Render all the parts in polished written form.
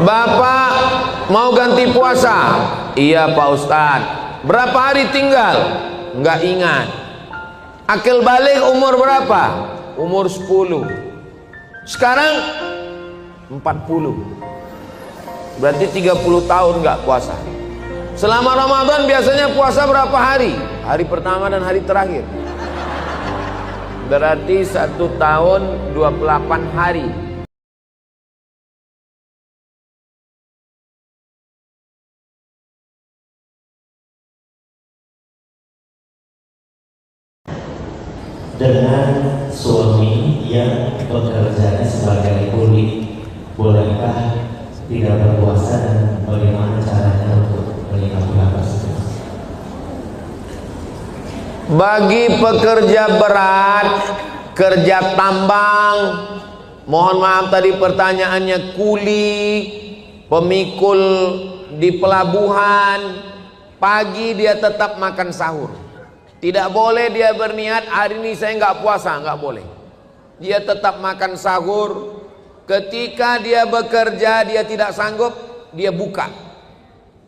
Bapak mau ganti puasa? Iya Pak Ustadz. Berapa hari tinggal? Nggak ingat. Akil balik umur berapa? Umur 10. Sekarang 40. Berarti 30 tahun nggak puasa. Selama Ramadan biasanya puasa berapa hari? Hari pertama dan hari terakhir. Berarti 1 tahun 28 hari. Dengan suami yang bekerjanya sebagai kuli, bolehkah tidak berpuasa dan bagaimana caranya untuk menyikapi hal tersebut? Bagi pekerja berat, kerja tambang, mohon maaf tadi pertanyaannya kuli, pemikul di pelabuhan, pagi dia tetap makan sahur. Tidak boleh dia berniat hari ini saya nggak puasa, nggak boleh. Dia tetap makan sahur. Ketika dia bekerja dia tidak sanggup, dia buka.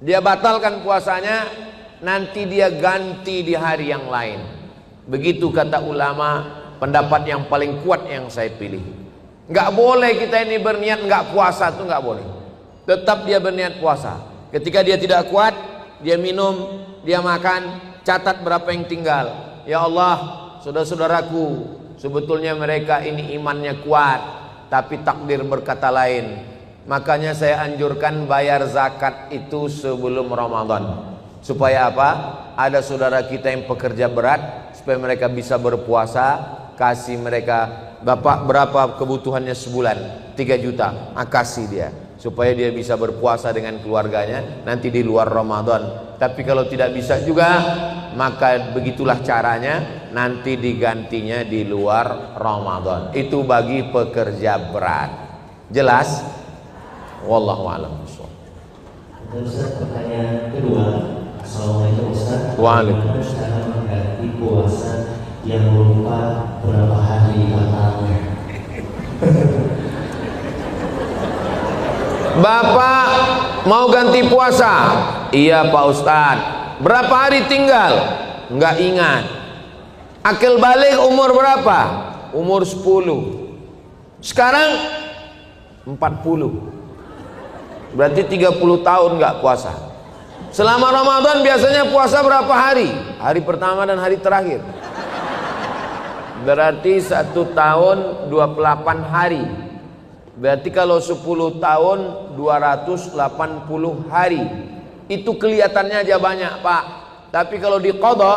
Dia batalkan puasanya, nanti dia ganti di hari yang lain. Begitu kata ulama, pendapat yang paling kuat yang saya pilih. Nggak boleh kita ini berniat nggak puasa, itu nggak boleh. Tetap dia berniat puasa. Ketika dia tidak kuat, dia minum, dia makan. Catat berapa yang tinggal. Ya Allah, saudara-saudaraku, sebetulnya mereka ini imannya kuat, tapi takdir berkata lain. Makanya saya anjurkan bayar zakat itu sebelum Ramadan. Supaya apa? Ada saudara kita yang pekerja berat, supaya mereka bisa berpuasa. Kasih mereka, Bapak berapa kebutuhannya sebulan? 3 juta, kasih dia, supaya dia bisa berpuasa dengan keluarganya nanti di luar Ramadan. Tapi kalau tidak bisa juga, maka begitulah caranya, nanti digantinya di luar Ramadan. Itu bagi pekerja berat. Jelas? Wallahu a'lam. Ustaz, pertanyaan kedua. Assalamualaikum Ustaz. Waalaikumsalam. Bagaimana cara mengganti puasa yang lupa berapa hari batalnya? Bapak mau ganti puasa? Iya Pak Ustadz. Berapa hari tinggal? Nggak ingat. Akil balik umur berapa? Umur 10. Sekarang 40. Berarti 30 tahun nggak puasa. Selama Ramadan biasanya puasa berapa hari? Hari pertama dan hari terakhir. Berarti 1 tahun 28 hari. Berarti kalau 10 tahun 280 hari. Itu kelihatannya aja banyak Pak. Tapi kalau diqadha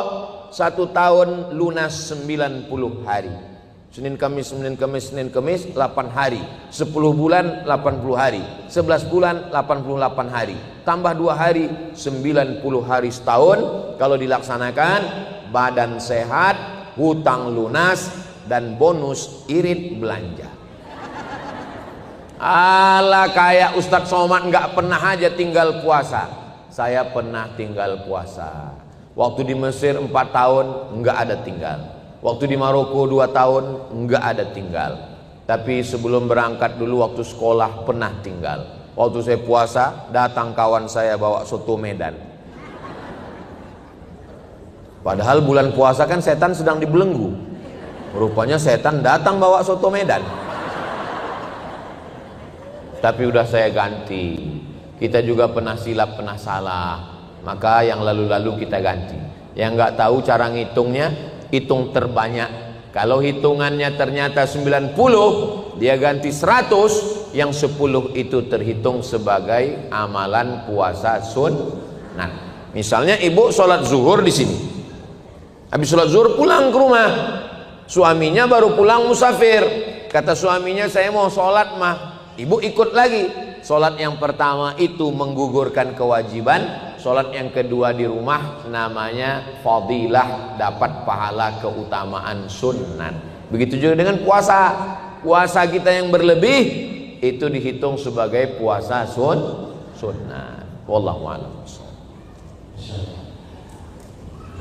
1 tahun lunas 90 hari. Senin Kamis, Senin Kamis, Senin Kamis 8 hari. 10 bulan 80 hari. 11 bulan 88 hari. Tambah 2 hari 90 hari setahun. Kalau dilaksanakan, badan sehat, hutang lunas, dan bonus irit belanja. Alah, kayak Ustadz Somad nggak pernah aja tinggal puasa. Saya pernah tinggal puasa. Waktu di Mesir 4 tahun nggak ada tinggal. Waktu di Maroko 2 tahun nggak ada tinggal. Tapi sebelum berangkat dulu waktu sekolah pernah tinggal. Waktu saya puasa datang kawan saya bawa soto Medan. Padahal bulan puasa kan setan sedang dibelenggu. Rupanya setan datang bawa soto Medan. Tapi udah saya ganti. Kita juga pernah silap, pernah salah. Maka yang lalu-lalu kita ganti. Yang nggak tahu cara ngitungnya, hitung terbanyak. Kalau hitungannya ternyata 90, dia ganti 100, yang 10 itu terhitung sebagai amalan puasa sunnah. Misalnya ibu sholat zuhur di sini. Habis sholat zuhur pulang ke rumah. Suaminya baru pulang musafir. Kata suaminya, saya mau sholat mah. Ibu ikut lagi. Sholat yang pertama itu menggugurkan kewajiban. Sholat yang kedua di rumah namanya fadilah, dapat pahala keutamaan sunnah. Begitu juga dengan puasa. Puasa kita yang berlebih itu dihitung sebagai puasa sunnah. Wallahu a'lam.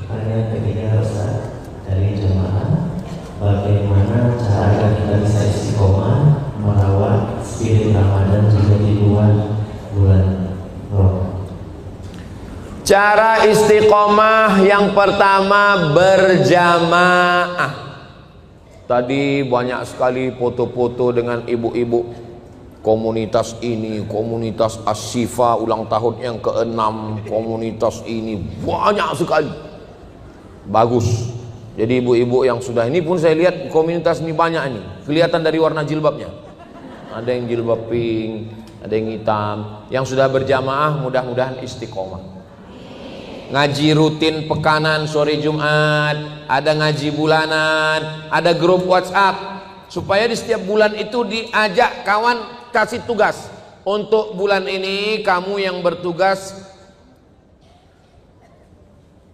Pertanyaan ketiga Ustaz dari jemaah, bagaimana cara kita bisa istiqomah merawat spirit Ramadan jika di luar Cara istiqomah yang pertama berjamaah. Tadi banyak sekali foto-foto dengan ibu-ibu komunitas ini, komunitas Asyifa ulang tahun yang ke-6, komunitas ini banyak sekali. Bagus. Jadi ibu-ibu yang sudah ini pun saya lihat komunitas ini banyak ini. Kelihatan dari warna jilbabnya. Ada yang jilbab pink, ada yang hitam. Yang sudah berjamaah mudah-mudahan istiqomah. Ngaji rutin pekanan sore Jumat, ada ngaji bulanan, ada grup WhatsApp, supaya di setiap bulan itu diajak kawan, kasih tugas. Untuk bulan ini kamu yang bertugas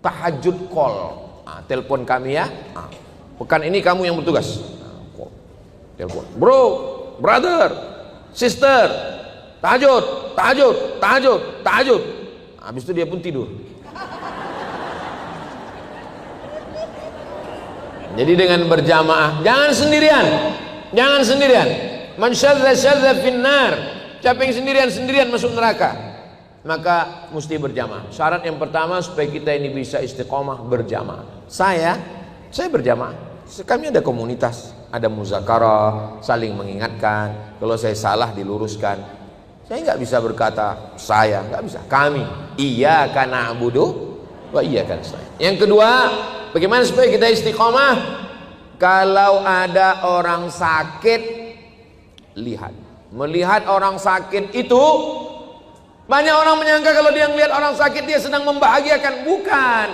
tahajud call, telepon kami ya. Pekan ini kamu yang bertugas, telepon, bro, brother, sister, tahajud, tahajud, tahajud, tahajud. Habis itu dia pun tidur. Jadi dengan berjamaah, jangan sendirian, jangan sendirian. Man syadza finnar, siapa yang sendirian masuk neraka. Maka mesti berjamaah. Syarat yang pertama supaya kita ini bisa istiqomah berjamaah. Saya berjamaah. Kami ada komunitas, ada muzakarah, saling mengingatkan. Kalau saya salah diluruskan. Saya nggak bisa berkata saya, nggak bisa. Kami, iyyaka na'budu wa iyyaka nasta'in. Yang kedua, bagaimana supaya kita istiqomah? Kalau ada orang sakit, lihat. Melihat orang sakit itu, banyak orang menyangka kalau dia melihat orang sakit dia sedang membahagiakan. Bukan.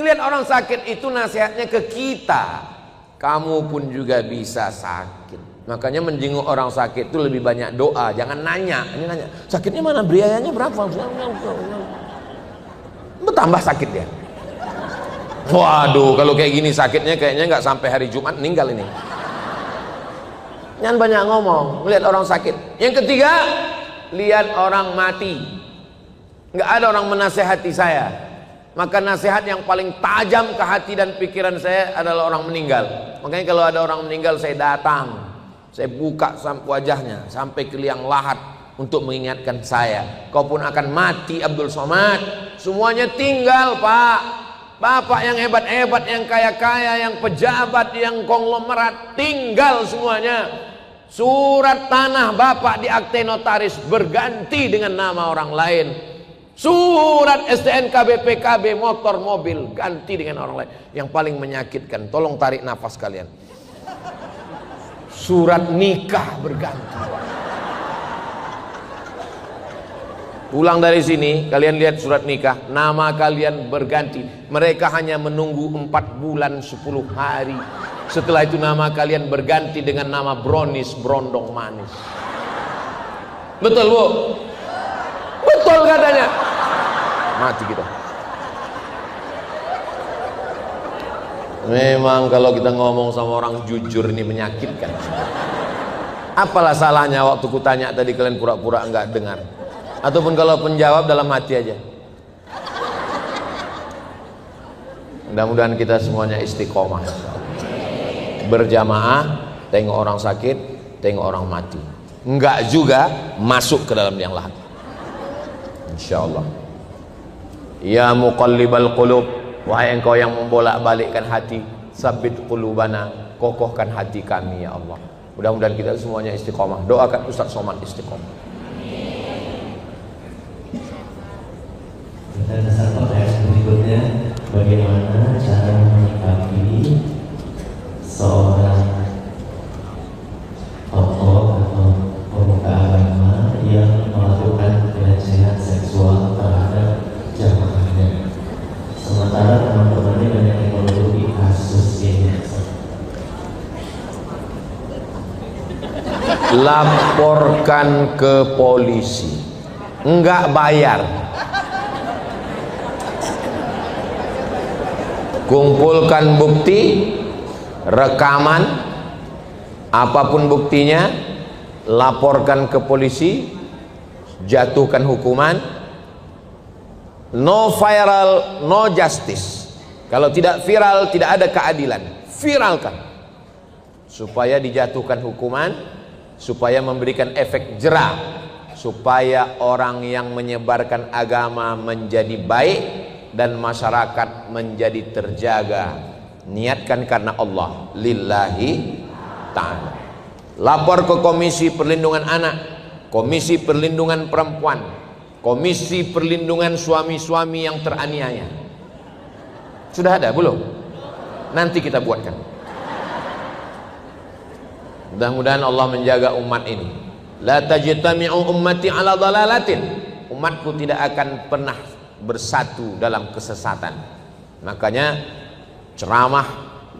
Melihat orang sakit itu nasihatnya ke kita. Kamu pun juga bisa sakit. Makanya menjenguk orang sakit itu lebih banyak doa. Jangan nanya. Ini nanya, sakitnya mana? Biayanya berapa? Bertambah sakit ya. Waduh, kalau kayak gini sakitnya kayaknya nggak sampai hari Jumat meninggal ini. Jangan banyak ngomong, melihat orang sakit. Yang ketiga, lihat orang mati. Nggak ada orang menasehati saya. Maka nasihat yang paling tajam ke hati dan pikiran saya adalah orang meninggal. Makanya kalau ada orang meninggal saya datang, saya buka wajahnya sampai ke liang lahat untuk mengingatkan saya. Kau pun akan mati Abdul Somad. Semuanya tinggal Pak. Bapak yang hebat-hebat, yang kaya-kaya, yang pejabat, yang konglomerat, tinggal semuanya. Surat tanah Bapak di akte notaris berganti dengan nama orang lain. Surat STNK BPKB motor mobil ganti dengan orang lain. Yang paling menyakitkan, tolong tarik nafas kalian. Surat nikah berganti. Pulang dari sini, kalian lihat surat nikah, nama kalian berganti. Mereka hanya menunggu 4 bulan 10 hari. Setelah itu nama kalian berganti dengan nama Bronis, Brondong Manis. Betul Bu? Betul katanya. Mati kita. Memang kalau kita ngomong sama orang jujur ini menyakitkan. Apalah salahnya waktu kutanya tadi kalian pura-pura enggak dengar. Ataupun kalau penjawab dalam hati aja. Mudah-mudahan kita semuanya istiqomah. Berjamaah, tengok orang sakit, tengok orang mati. Enggak juga masuk ke dalam liang lahat. Insyaallah. Ya muqallibal qulub, wahai engkau yang membolak-balikkan hati, sabbit qulubana, kokohkan hati kami ya Allah. Mudah-mudahan kita semuanya istiqomah. Doakan Ustaz Somad istiqomah. Dan pertanyaan berikutnya, bagaimana cara menyikapi seorang tokoh atau pemuka agama yang melakukan pelecehan seksual terhadap jamaahnya, sementara teman-temannya banyak yang menuduhi kasus ini? Laporkan ke polisi, enggak bayar. Kumpulkan bukti, rekaman, apapun buktinya, laporkan ke polisi, jatuhkan hukuman. No viral, no justice. Kalau tidak viral, tidak ada keadilan. Viralkan supaya dijatuhkan hukuman, supaya memberikan efek jera, supaya orang yang menyebarkan agama menjadi baik, dan masyarakat menjadi terjaga. Niatkan karena Allah, lillahi ta'ala. Lapor ke Komisi Perlindungan Anak, Komisi Perlindungan Perempuan, Komisi Perlindungan Suami-suami yang teraniaya. Sudah ada belum? Nanti kita buatkan. Mudah-mudahan Allah menjaga umat ini. La tajtami'u ummati ala dhalalatin. Umatku tidak akan pernah bersatu dalam kesesatan. Makanya ceramah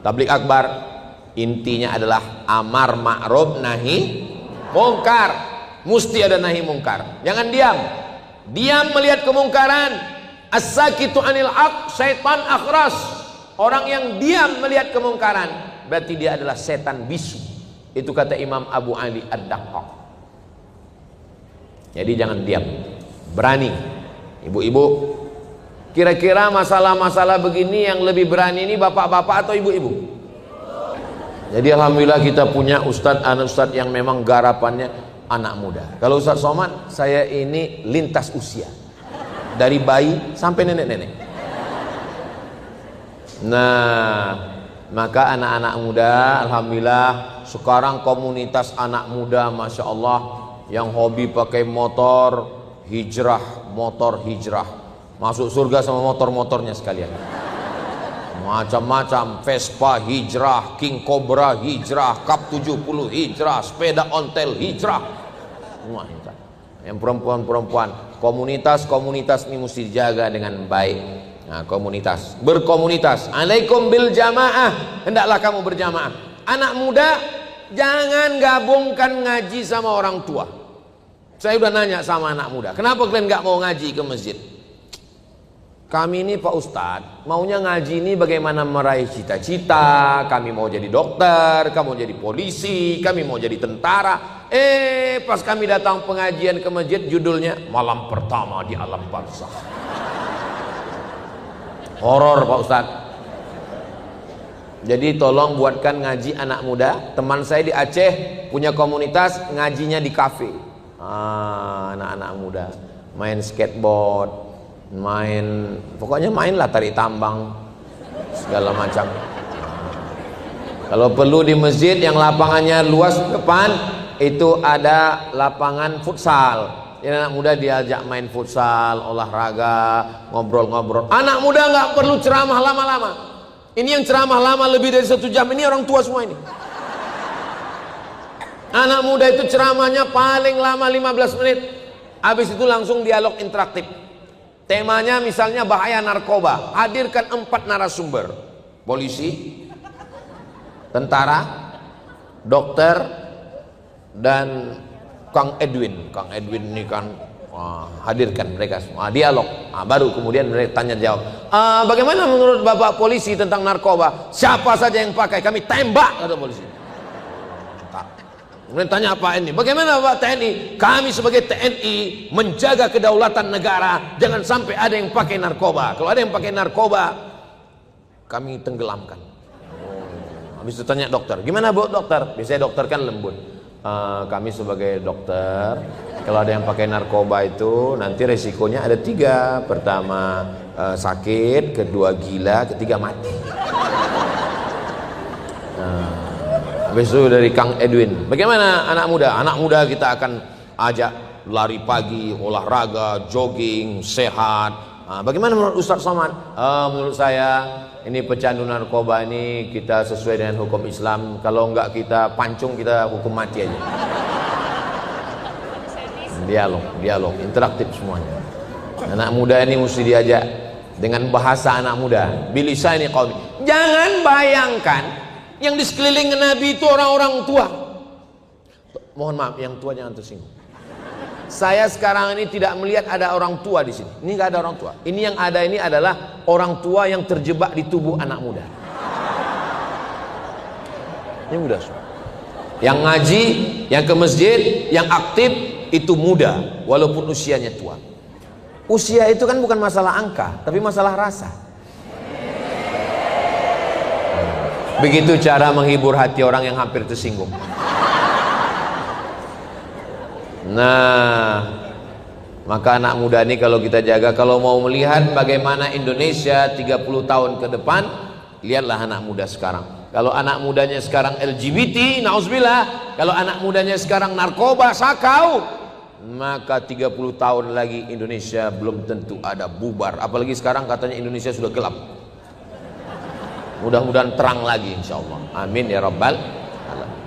tabligh akbar intinya adalah amar ma'ruf nahi mungkar. Mesti ada nahi mungkar. Jangan diam. Diam melihat kemungkaran. As-sakitu anil haq syaitan akhras. Orang yang diam melihat kemungkaran berarti dia adalah setan bisu. Itu kata Imam Abu Ali Ad-Daqqaq. Jadi jangan diam, berani. Ibu-ibu, kira-kira masalah-masalah begini yang lebih berani ini bapak-bapak atau ibu-ibu? Jadi alhamdulillah kita punya ustadz yang memang garapannya anak muda. Kalau Ustadz Somad, saya ini lintas usia, dari bayi sampai nenek-nenek. Nah, maka anak-anak muda alhamdulillah sekarang komunitas anak muda Masya Allah yang hobi pakai motor hijrah, masuk surga sama motor-motornya sekalian. Macam-macam, Vespa hijrah, King Cobra hijrah, Cup 70 hijrah, sepeda ontel hijrah. Semua hijrah. Yang perempuan-perempuan, komunitas ini mesti dijaga dengan baik. Nah, berkomunitas. Alaikum bil jamaah, hendaklah kamu berjamaah. Anak muda jangan gabungkan ngaji sama orang tua. Saya udah nanya sama anak muda, kenapa kalian nggak mau ngaji ke masjid? Kami ini Pak Ustadz maunya ngaji ini bagaimana meraih cita-cita. Kami mau jadi dokter, kami mau jadi polisi, kami mau jadi tentara. Pas kami datang pengajian ke masjid, judulnya malam pertama di alam barzakh. Horor Pak Ustadz. Jadi tolong buatkan ngaji anak muda. Teman saya di Aceh punya komunitas ngajinya di kafe. Anak-anak muda main skateboard, pokoknya mainlah tarik tambang segala macam. Kalau perlu di masjid yang lapangannya luas depan itu ada lapangan futsal. Jadi anak muda diajak main futsal, olahraga, ngobrol-ngobrol. Anak muda nggak perlu ceramah lama-lama. Ini yang ceramah lama lebih dari 1 jam, ini orang tua semua ini. Anak muda itu ceramahnya paling lama 15 menit. Habis itu langsung dialog interaktif. Temanya misalnya bahaya narkoba. Hadirkan 4 narasumber. Polisi, tentara, dokter, dan Kang Edwin. Kang Edwin ini kan hadirkan mereka semua. Dialog. Baru kemudian mereka tanya jawab. Bagaimana menurut Bapak polisi tentang narkoba? Siapa saja yang pakai kami tembak, kata polisi. Kemudian tanya apa ini? Bagaimana Pak TNI? Kami sebagai TNI menjaga kedaulatan negara, jangan sampai ada yang pakai narkoba. Kalau ada yang pakai narkoba, kami tenggelamkan. Habis itu tanya dokter, gimana Bu dokter? Biasanya dokter kan lembut. Kami sebagai dokter, kalau ada yang pakai narkoba itu nanti resikonya ada 3. Pertama sakit, kedua gila, ketiga mati. Habis itu dari Kang Edwin, bagaimana anak muda? Anak muda kita akan ajak lari pagi, olahraga, jogging, sehat. Bagaimana menurut Ustadz Somad? Menurut saya ini pecandu narkoba ini kita sesuai dengan hukum Islam. Kalau enggak kita pancung, kita hukum mati aja. Dialog, interaktif semuanya. Anak muda ini mesti diajak dengan bahasa anak muda. Bilisani qaumi. Jangan bayangkan yang di sekeliling Nabi itu orang-orang tua. Mohon maaf, yang tua jangan tersinggung. Saya sekarang ini tidak melihat ada orang tua di sini. Ini nggak ada orang tua. Ini yang ada ini adalah orang tua yang terjebak di tubuh anak muda. Ini muda semua. Yang ngaji, yang ke masjid, yang aktif itu muda, walaupun usianya tua. Usia itu kan bukan masalah angka, tapi masalah rasa. Begitu cara menghibur hati orang yang hampir tersinggung. Nah, Maka anak muda ini kalau kita jaga, kalau mau melihat bagaimana Indonesia 30 tahun ke depan, lihatlah anak muda sekarang. Kalau anak mudanya sekarang LGBT, nauzubillah, kalau anak mudanya sekarang narkoba, sakau, maka 30 tahun lagi Indonesia belum tentu ada, bubar. Apalagi sekarang katanya Indonesia sudah gelap. Mudah-mudahan terang lagi insyaallah. Amin ya rabbal alamin.